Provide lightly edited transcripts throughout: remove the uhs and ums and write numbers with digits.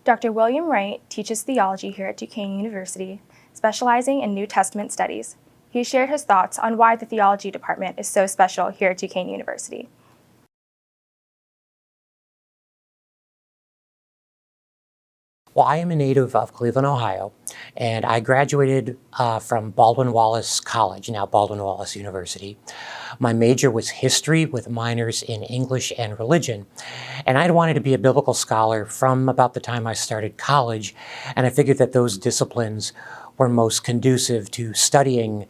Dr. William Wright teaches theology here at Duquesne University, specializing in New Testament studies. He shared his thoughts on why the theology department is so special here at Duquesne University. Well, I am a native of Cleveland, Ohio, and I graduated from Baldwin-Wallace College, now Baldwin-Wallace University. My major was history with minors in English and religion, and I'd wanted to be a biblical scholar from about the time I started college, and I figured that those disciplines were most conducive to studying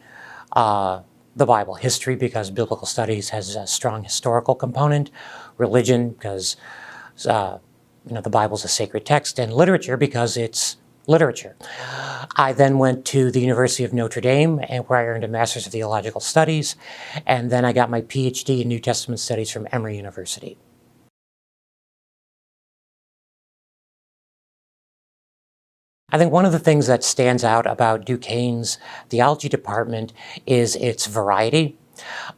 the Bible. History, because biblical studies has a strong historical component; religion, because the Bible's a sacred text; and literature, because it's literature. I then went to the University of Notre Dame, where I earned a Master's of Theological Studies, and then I got my PhD in New Testament Studies from Emory University. I think one of the things that stands out about Duquesne's theology department is its variety.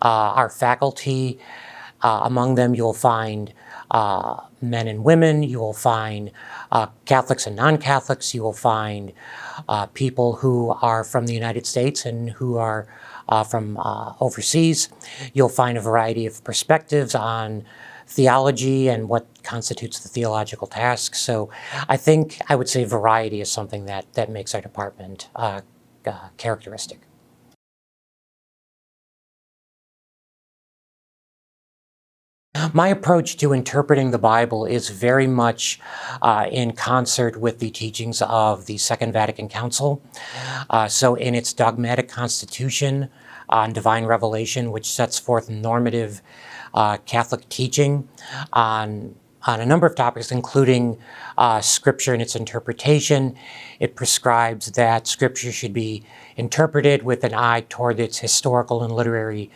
Our faculty, among them you'll find men and women, you will find Catholics and non-Catholics, you will find people who are from the United States and who are from overseas. You'll find a variety of perspectives on theology and what constitutes the theological task. So I think I would say variety is something that makes our department characteristic. My approach to interpreting the Bible is very much in concert with the teachings of the Second Vatican Council. So in its dogmatic constitution on divine revelation, which sets forth normative Catholic teaching on a number of topics, including Scripture and its interpretation. It prescribes that Scripture should be interpreted with an eye toward its historical and literary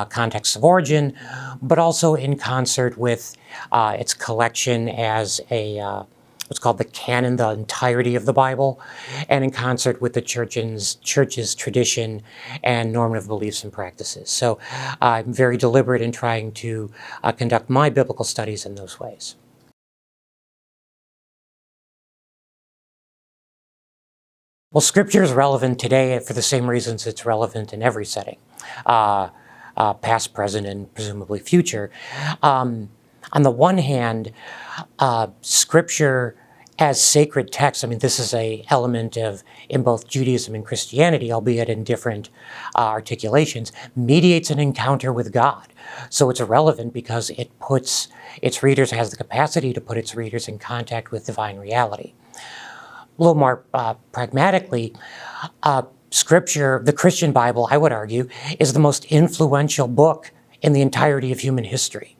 context of origin, but also in concert with its collection as what's called the canon, the entirety of the Bible, and in concert with the church's tradition and normative beliefs and practices. So I'm very deliberate in trying to conduct my biblical studies in those ways. Well, Scripture is relevant today for the same reasons it's relevant in every setting, past, present, and presumably future. On the one hand, Scripture as sacred text, I mean, this is an element in both Judaism and Christianity, albeit in different articulations, mediates an encounter with God. So it's relevant because it puts its readers, has the capacity to put its readers in contact with divine reality. A little more pragmatically, Scripture, the Christian Bible, I would argue, is the most influential book in the entirety of human history.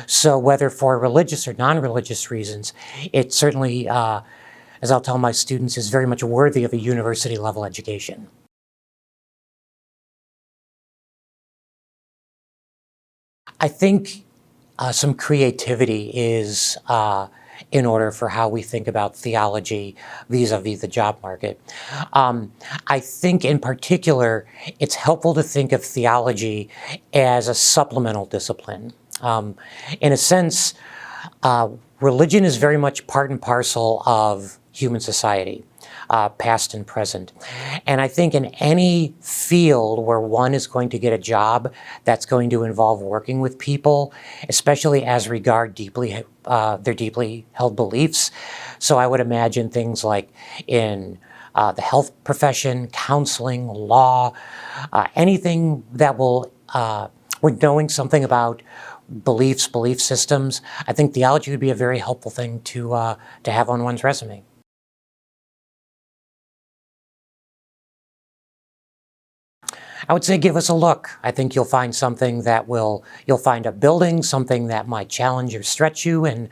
So whether for religious or non-religious reasons, it certainly, as I'll tell my students, is very much worthy of a university-level education. I think some creativity is in order for how we think about theology vis-a-vis the job market. I think in particular, it's helpful to think of theology as a supplemental discipline. In a sense, religion is very much part and parcel of human society, past and present. And I think in any field where one is going to get a job that's going to involve working with people, especially as regard their deeply held beliefs. So I would imagine things like in the health profession, counseling, law, anything that will, we're knowing something about beliefs, belief systems. I think theology would be a very helpful thing to have on one's resume. I would say give us a look. I think you'll find something you'll find a building, something that might challenge or stretch you, and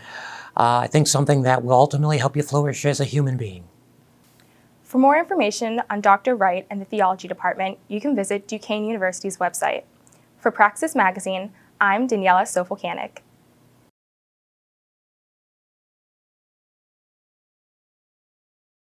I think something that will ultimately help you flourish as a human being. For more information on Dr. Wright and the Theology Department, you can visit Duquesne University's website. For Praxis Magazine, I'm Daniela Sofelkanik.